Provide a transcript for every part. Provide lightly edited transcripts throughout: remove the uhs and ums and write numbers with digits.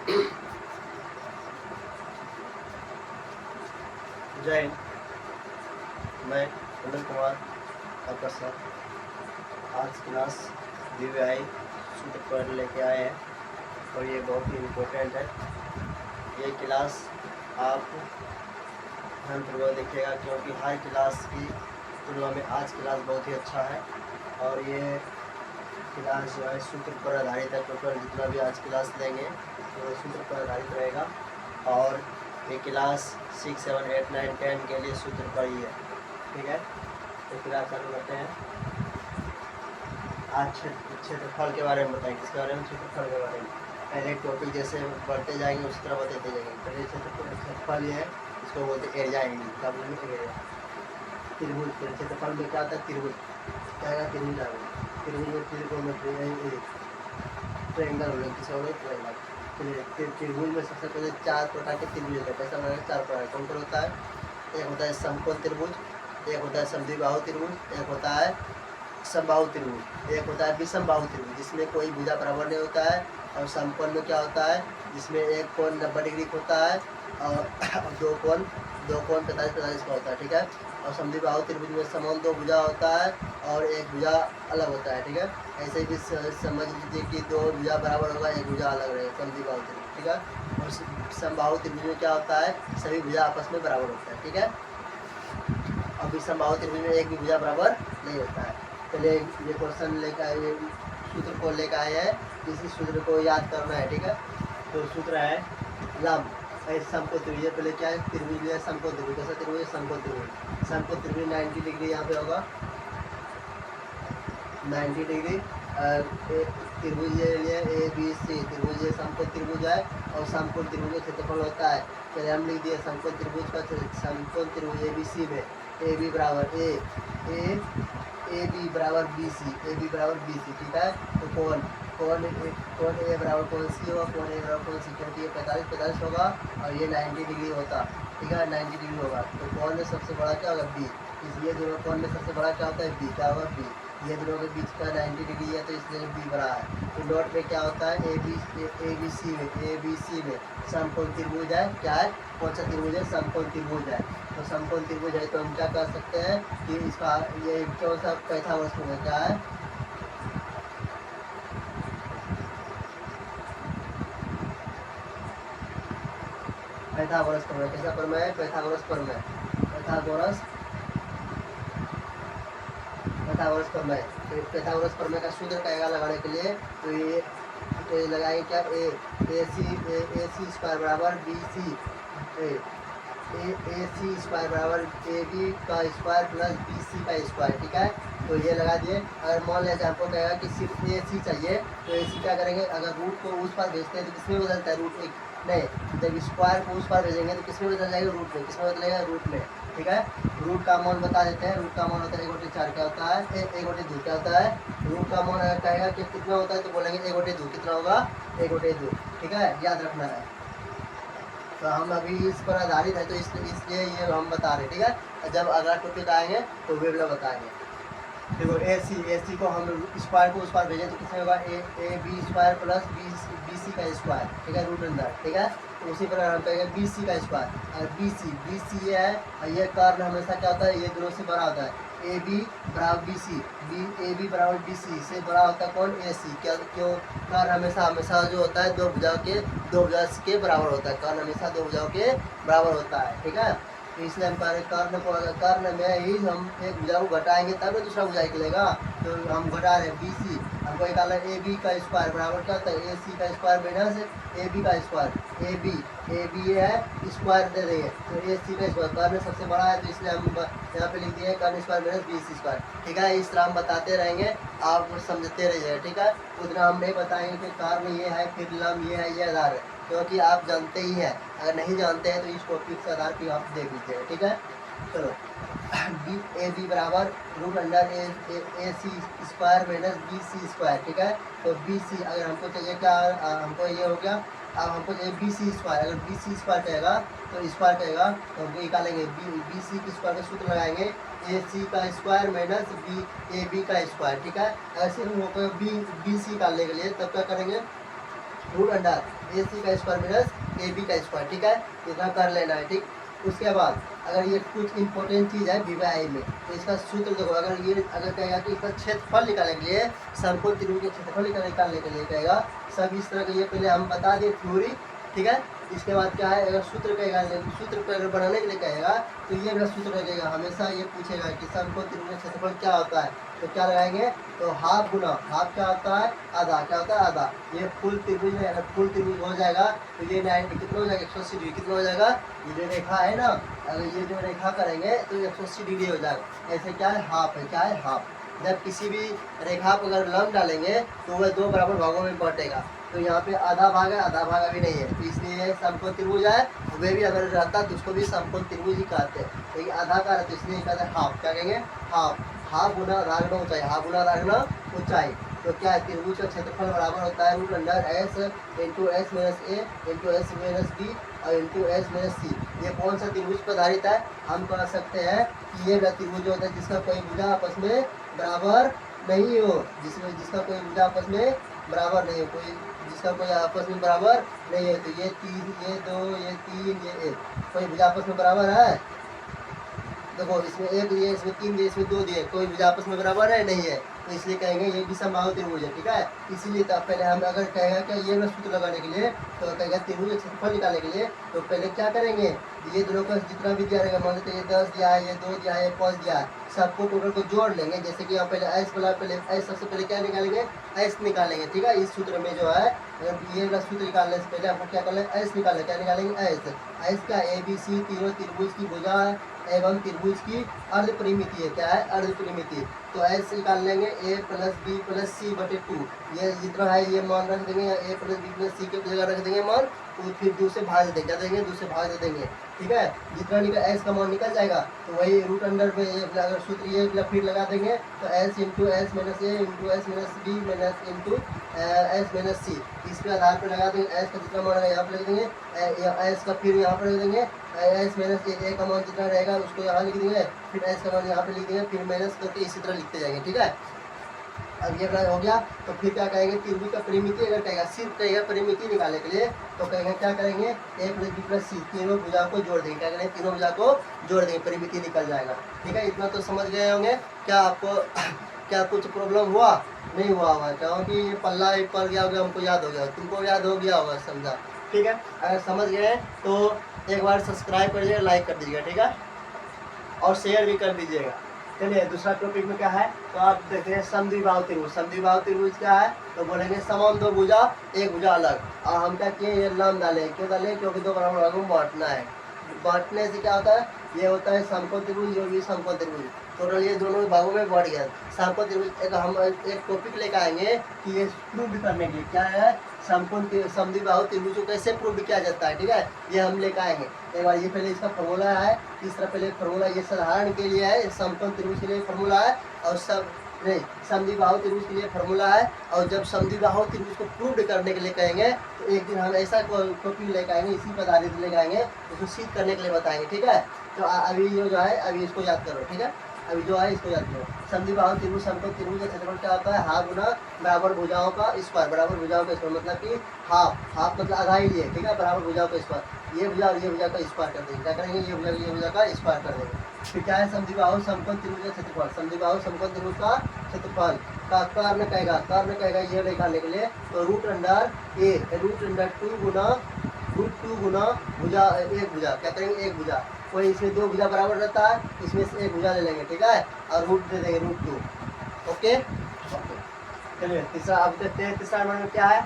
जय हिंद। मैं कुंदन कुमार आपका सर आज क्लास DVI सूत्र पर लेके आए हैं और ये बहुत ही इम्पोर्टेंट है। ये क्लास आप ध्यानपूर्वक देखिएगा क्योंकि हर क्लास की तुलना में आज क्लास बहुत ही अच्छा है और ये क्लास जो है सूत्र पर आधारित है। टोटल जितना भी आज क्लास लेंगे तो सूत्र पर आधारित रहेगा और ये क्लास 6, 7, 8, 9, 10 के लिए सूत्र पर ही है। ठीक है, तो क्लास चालू करते हैं। आज क्षेत्रफल के बारे में बताएंगे। किसके बारे में? क्षेत्रफल के बारे में। पहले टॉपिक जैसे बढ़ते जाएंगे उसी तरह बताते जाएंगे। पहले क्षेत्रफल ये है, इसको बोलते एरिया एंगल। क्या बोलेंगे? एरिया। त्रिभुज। क्षेत्रफल में क्या आता है? त्रिभुज। क्या आएगा? त्रिभुज आएगा। त्रिभुज में त्रिकोण ट्रायंगल हो गया, किसी और ट्रायंगल। त्रिभुज में सबसे पहले 4 प्रकार के त्रिभुज होते हैं। कैसा बनेगा? 4 प्रकार। कौन कौन होता है? एक होता है समकोण त्रिभुज, एक होता है समद्विबाहु त्रिभुज, एक होता है समबाहु त्रिभुज, एक होता है विषमबाहु त्रिभुज जिसमें कोई भुजा बराबर नहीं होता है। और समकोण में क्या होता है? जिसमें एक कोण 90 डिग्री होता है और दो कोण 45 का होता है। ठीक है। और समद्विबाहु त्रिभुज में समान 2 भुजा होता है और एक भुजा अलग होता है। ठीक है। ऐसे भी समझ लीजिए कि 2 भुजा बराबर होगा, एक भुजा अलग रहेगा, समद्विबाहु त्रिभुज। ठीक है। और समबाहु त्रिभुज में क्या होता है? सभी भुजा आपस में बराबर होता है। ठीक है। और विषमबाहु त्रिभुज में एक भी भुजा बराबर नहीं होता है। पहले ये क्वेश्चन लेकर आए, सूत्र को लेकर आए हैं, इसी सूत्र को याद करना है। ठीक है। तो सूत्र है लंब समकोण त्रिभुज। पहले क्या है? त्रिभुज है समकोण त्रिभुज। कैसा त्रिभुज है? समकोण त्रिभुज। समकोण त्रिभुज 90 डिग्री यहाँ पे होगा, 90 डिग्री। त्रिभुज ये ABC त्रिभुज ये समकोण त्रिभुज है और समकोण त्रिभुज का क्षेत्रफल होता है। चलिए हम लिख दिए समकोण त्रिभुज का समकोण त्रिभुज ABC में AB बराबर AB बराबर BC। ठीक है। तो कोण A बराबर कोण C होगा, कोण A बराबर कोण C, क्योंकि ये 45 होगा और ये 90 डिग्री होता। ठीक है, 90 डिग्री होगा। तो कोण में सबसे बड़ा क्या होगा? B। इसलिए दोनों कोण में सबसे बड़ा क्या होता है? B। क्या होगा? B। ये दोनों के बीच का 90 डिग्री है तो इसलिए B बड़ा है। तो डॉट में क्या होता है? ABC में समकोण त्रिभुज है। क्या है? कौन सा त्रिभुज है? समकोण त्रिभुज है। तो समकोण त्रिभुज है तो हम क्या कर सकते हैं कि इसका ये कौन सा पाइथागोरस प्रमेय क्या है? पाइथागोरस प्रमेय। कैसा प्रमेय है? पाइथागोरस प्रमेय। पाइथागोरस प्रमेय। तो पाइथागोरस प्रमेय का सूत्र कहेगा लगाने के लिए तो ये लगाएंगे क्या? AC स्क्वायर बराबर BC AC स्क्वायर बराबर AB का स्क्वायर प्लस BC का स्क्वायर। ठीक है। तो ये लगा दिए। अगर मान लीजिए हमको कहेगा कि सिर्फ AC चाहिए तो AC क्या करेंगे? अगर रूट को उस पर भेजते हैं तो किसमें बदलता है? रूट एक नहीं, जब स्क्वायर को उस पर भेजेंगे तो किसमें बदल जाएगा? रूट में। किसमें बदलेगा? रूट में। ठीक है। रूट का मान बता देते हैं। रूट का मान होता है 1/4। क्या होता है? 1/2। क्या होता है? रूट का मान अगर कहेगा कि कितना होता है तो बोलेंगे 1/2। कितना होगा? 1/2। ठीक है, याद रखना है। तो हम अभी इस पर आधारित है तो इसलिए ये हम बता रहे हैं। ठीक है। जब अगला टॉपिक आएंगे तो वे लोग बताएंगे। देखो AC को हम स्क्वायर को उस पर भेजें तो किसमें होगा? AB स्क्वायर प्लस BC का स्क्वायर। ठीक है, रूट अंदर। ठीक है। तो उसी पर हम कहेंगे BC का स्क्वायर। और BC ये है और ये कर्ण हमेशा क्या होता है? ये दोनों से बड़ा होता है। AB बराबर BC, AB बराबर BC से बड़ा होता है कौन? AC। क्या? क्यों? कर्ण हमेशा जो होता है दो भुजा के बराबर होता है। कर्ण हमेशा 2 भुजाओं के बराबर होता है। ठीक है। तो इसलिए हम कर्ण में ही हम एक भुजा को घटाएंगे तब दूसरा भुजा निकलेगा। तो हम घटा रहे हैं BC। हमको निकालना है AB का स्क्वायर बराबर क्या होता है? AC का स्क्वायर माइनस AB का स्क्वायर। AB ये है स्क्वायर दे देंगे तो AC का स्क्वायर। कर्ण सबसे बड़ा है तो इसलिए हम यहाँ पे लिख दिए कर्ण स्क्वायर माइनस BC स्क्वायर। ठीक है। इस तरह हम बताते रहेंगे, आप समझते रहिए। ठीक है। उतना हम नहीं बताएंगे कि कर्ण ये है, फिर लंब ये है, ये आधार है, क्योंकि आप जानते ही हैं। अगर नहीं जानते हैं तो इस टॉपिक के आधार पर आप देख लीजिएगा। ठीक है। चलो AB बराबर root under AC square minus BC square. ठीक है। तो BC अगर हमको चाहिए क्या? हमको ये हो गया। अब हमको चाहिए BC स्क्वायर। अगर BC स्क्वायर कहेगा तो स्क्वायर कहेगा तो हमको निकालेंगे BC की स्क्वायर का सूत्र लगाएंगे AC का स्क्वायर माइनस AB का स्क्वायर। ठीक है। ऐसे हमको BC निकालने के लिए तब क्या करेंगे? रूट अंडर ए सी का स्क्वायर माइनस ए बी का स्क्वायर, ठीक है, इतना कर लेना है, ठीक। उसके बाद अगर ये कुछ इंपॉर्टेंट चीज़ है वी बाई आई में, तो इसका सूत्र देखो, अगर कहेगा कि इसका क्षेत्रफल निकालने के लिए, समकोण त्रिभुज के क्षेत्रफल निकालने के लिए कहेगा सब इस तरह के, ये पहले हम बता दें थ्योरी, ठीक है। इसके बाद क्या है, अगर सूत्र कहेगा, सूत्र पर अगर बनाने के लिए कहेगा तो ये मेरा सूत्र लगेगा, हमेशा ये पूछेगा कि समकोण त्रिभुज का क्षेत्रफल क्या होता है, तो क्या लगाएंगे, तो हाफ गुना, हाफ क्या होता है, आधा, क्या होता है, आधा। ये फुल त्रिभुज में अगर फुल त्रिभुज हो जाएगा तो ये 90 कितना हो जाएगा, 180 डिग्री कितना हो जाएगा, ये जो रेखा है ना, अगर ये जो रेखा करेंगे तो 180 डिग्री हो जाएगा। ऐसे क्या है, हाफ है, क्या है, हाफ। जब किसी भी रेखा पर अगर लंब डालेंगे तो वह दो बराबर भागों में बांटेगा, तो यहाँ पे आधा भाग है, आधा भाग अभी नहीं है, तो इसलिए समकोण त्रिभुज है, वे भी अगर रहता तो उसको भी समकोण त्रिभुज ही कहते हैं, तो ये आधा का है तो इसलिए कहते हैं हाफ, क्या कहेंगे, हाफ। हाफ गुना आधा गुना ऊंचाई, हाफ गुना आधा गुना ऊंचाई, तो क्या है, त्रिभुज का क्षेत्रफल बराबर होता है root under S into S minus A into S minus B और इंटू एस माइनस सी। ये कौन सा त्रिभुज पर आधारित है, हम कह सकते हैं कि ये त्रिभुज होता है जिसका कोई भुजा आपस में बराबर नहीं हो, जिसका कोई भुजा आपस में बराबर नहीं हो, कोई जिसका कोई आपस में बराबर नहीं है, तो ये 3, ये 2, ये 3, ये 1, कोई भुजा आपस में बराबर है, देखो इसमें 1 दिए, इसमें 3 दिए, इसमें 2 दिए, कोई भुजा आपस में बराबर है, नहीं है, तो इसलिए कहेंगे ये भी समबाहु त्रिभुज है, ठीक है। इसीलिए तो पहले हम अगर कहेगा कि ये सूत्र लगाने के लिए, तो कहेगा त्रिभुज का क्षेत्रफल निकालने के लिए, तो पहले क्या करेंगे, ये दोनों का जितना भी दिया रहेगा, मान लेते ये 10 दिया है, ये 2 दिया है, 5 दिया है, सबको टोटल को जोड़ लेंगे। जैसे कि यहाँ पहले एस बोला, पहले एस सबसे पहले क्या निकालेंगे, एस निकालेंगे, ठीक है। इस सूत्र में जो है, अगर ये सूत्र निकालने से पहले आपको क्या कर लें, एस निकालें, क्या निकालेंगे, एस का ए बी सी तीनों त्रिभुज की भुजा एवं त्रिभुज की अर्ध परिमिति है, क्या है, अर्ध परिमिति, तो एस निकाल लेंगे, ए प्लस बी प्लस सी बटे 2, ये जितना है ये मान रख देंगे, ए प्लस बी प्लस सी के जगह रख देंगे मान, तो फिर 2 से भाग देंगे, क्या देंगे, 2 से भाग दे देंगे, ठीक है। जितना निकल एस का मान निकल जाएगा, तो वही रूट अंडर में अगर सूत्र ये फिर लगा देंगे, तो S into S minus A into S minus B minus into S minus C, इसके आधार पर लगा देंगे, एस का जितना मान रहेगा यहाँ पर लिख देंगे, एस का फिर यहाँ पर लिख देंगे, एस माइनस ए का मान जितना रहेगा उसको यहाँ लिख देंगे, फिर एस का मान यहाँ पे लिख देंगे, फिर माइनस करके इसी तरह लिखते जाएंगे, ठीक है। अब ये हो गया, तो फिर क्या कहेंगे, त्रिभुज का परिमिति अगर कहेगा, सिर्फ कहेगा परिमिति निकालने के लिए, तो कहेंगे क्या करेंगे, ए प्लस बी प्लस सी तीनों भुजा को जोड़ देंगे, क्या करेंगे, तीनों भुजा को जोड़ देंगे, परिमिति निकल जाएगा, ठीक है। इतना तो समझ गए होंगे। क्या आपको क्या कुछ प्रॉब्लम हुआ, नहीं हुआ होगा, क्योंकि पल्ला पड़ गया होगा, हमको याद हो गया, तुमको याद हो गया होगा, समझा, ठीक है। अगर समझ गए तो एक बार सब्सक्राइब कर दीजिएगा, लाइक कर दीजिएगा, ठीक है, और शेयर भी कर दीजिएगा। चलिए दूसरा टॉपिक में क्या है, तो आप देखते हैं समद्विबाहु त्रिभुज। समद्विबाहु त्रिभुज क्या है, तो बोलेंगे समान दो भुजा, एक भुजा अलग, और हम क्या किए, ये लंब डाले, क्यों डाले, क्योंकि दो बराबर भागों में बांटना है। बांटने से क्या होता है, ये होता है समकोण त्रिभुज, ये भी समकोण त्रिभुज, टोटल ये दोनों भागों में बढ़ गया समकोण त्रिभुज। हम एक टॉपिक लेकर आएंगे कि ये प्रूव करने के लिए क्या है, समद्विबाहु त्रिभुज को कैसे प्रूव किया जाता है, ठीक है, ये हम लेकर आएंगे। एक बार ये पहले इसका फॉर्मूला है, तीसरा पहले फॉर्मूला ये साधारण के लिए है, समकोण त्रिभुज के लिए फॉर्मूला है, और सब नहीं समद्विबाहु त्रिभुज के लिए फॉर्मूला है। और जब समद्विबाहु त्रिभुज को प्रूव करने के लिए कहेंगे, तो एक दिन हम ऐसा टॉपिक लेकर आएंगे, इसी पर आधारित लेकर आएंगे, उसको सिद्ध करने के लिए बताएंगे, ठीक है। तो अभी जो है, अभी इसको याद करो, ठीक है, अभी जो है इसको याद करो। समद्विबाहु त्रिभुज समकोण त्रिभुज का क्षेत्रफल क्या होता है, हाफ गुना बराबर भुजाओं का स्क्वायर, बराबर भुजाओं का स्क्वायर, मतलब कि हाफ मतलब आधा ही लिए, ठीक है, बराबर भुजाओं का स्क्वायर, ये भुजा और ये भुजा का स्क्वायर कर देंगे, क्या करेंगे, ये भुजा का स्क्वायर कर देंगे। फिर क्या है, समद्विबाहु समकोण त्रिभुज का क्षेत्रफल, समद्विबाहु समकोण त्रिभुज का क्षेत्रफल का कर्ण कहेगा ये निकालने के लिए, तो रूट अंडर 2 गुना भुजा, एक भुजा, क्या करेंगे, एक भुजा, कोई इसमें 2 भुजा बराबर रहता है, इसमें से एक भुजा ले लेंगे, ठीक है, और रूट दे देंगे √2, ओके। चलिए तीसरा अब देखते हैं, तीसरा नंबर में क्या है।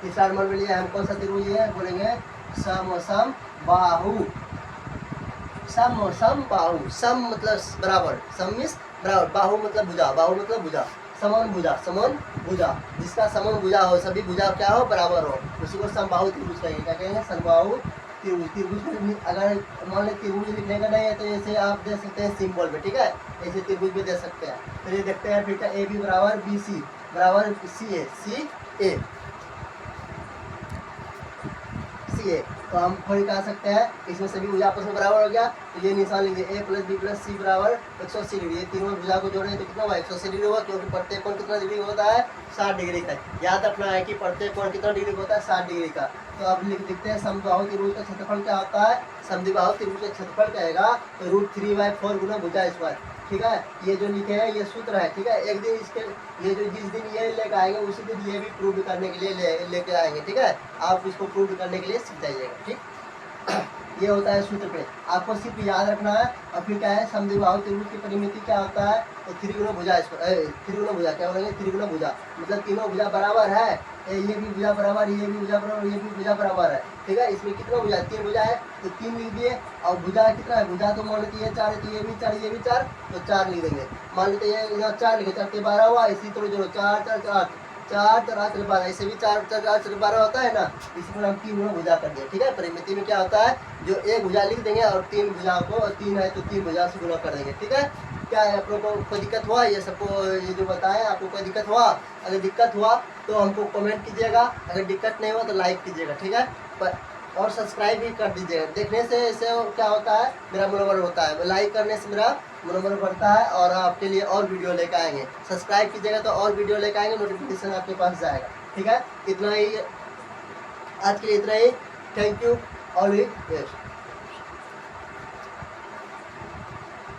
तीसरा नंबर में लिए हम कौन सा त्रिभुज है, बोलेंगे समबाहु। समबाहु, सम मतलब बराबर, सम मीन्स बराबर, बाहु मतलब भुजा, बाहु मतलब भुजा, समान भुजा, जिसका समान भुजा हो, सभी भुजा क्या हो, बराबर हो, उसी को समबाहु त्रिभुज कहेंगे, क्या कहेंगे, समबाहु त्रिभुज। त्रिभुज अगर मान लो त्रिभुज लिखने का नहीं है, तो ऐसे आप दे सकते हैं सिंबल में, ठीक है, ऐसे त्रिभुज भी दे सकते हैं। तो ये देखते हैं फिर ए बी बराबर बी सी बराबर सी ए, तो हम थोड़ी कह सकते हैं इसमें सभी भुजा आपस में बराबर हो गया, तो ये निशान लिख दिए a प्लस बी प्लस सी बराबर 180 डिग्री। ये तीनों भुजा को जोड़ें तो कितना हुआ 180 डिग्री होगा, क्योंकि प्रत्येक कोण कितना डिग्री होता है 60 डिग्री का। याद रखना है कि प्रत्येक कोण कितना डिग्री होता है 60 डिग्री का। तो अब लिखते हैं समबाहु त्रिभुज का क्षेत्रफल क्या होता है, समद्विबाहु त्रिभुज का क्षेत्रफल क्या आएगा तो √3/4 गुना भुजा स्क्वायर। ठीक है, ये जो लिखे हैं ये सूत्र है। ठीक है, एक दिन इसके ये जो जिस दिन ये लेकर आएंगे उसी दिन ये भी प्रूव करने के लिए लेके आएंगे। ठीक है, आप इसको प्रूव करने के लिए सीख जाइएगा। ठीक, ये होता है सूत्र पे, आपको सिर्फ याद रखना है। और फिर क्या है समद्विबाहु त्रिभुज की परिमिति क्या होता है तो त्रिगुण भुजा, त्रिगुण भुजा क्या बोलेंगे त्रिगुण भुजा, मतलब तीनों भुजा बराबर है, ये भी भुजा बराबर, ये भी भुजा बराबर, ये भी भुजा बराबर है। ठीक है, इसमें कितना भुजा 3 भुजा है तो 3 लिख दिए। और भुजा कितना है, भुजा तो मान लेते 4 है तो ये भी 4, ये भी 4 तो 4 लिख देंगे। मान लेते ये 4 लिखे 4 के 12 हुआ, इसी तरह जोड़ो 4 4 4 4 4 12, ऐसे भी 4 4 4 12 होता है ना, इसी पर हम 3 गुना भुजा कर दिए। ठीक है, परिमिति में क्या होता है जो एक भुजा लिख देंगे और 3 भुजा को 3 है तो 3 भुजा से गुना कर देंगे। ठीक है, क्या है आप लोगों को कोई दिक्कत हुआ, ये सबको ये जो बताएं आपको कोई दिक्कत हुआ, अगर दिक्कत हुआ तो हमको कमेंट कीजिएगा, अगर दिक्कत नहीं हुआ तो लाइक कीजिएगा। ठीक है, और सब्सक्राइब भी कर दीजिएगा। देखने से इससे क्या होता है मेरा मनोबल होता है, लाइक करने से मेरा मनोबल बढ़ता है और आपके लिए और वीडियो लेकर आएंगे। सब्सक्राइब कीजिएगा तो और वीडियो लेकर आएंगे, नोटिफिकेशन आपके पास जाएगा। ठीक है, इतना ही आज के लिए, इतना ही। Thank you, all the best.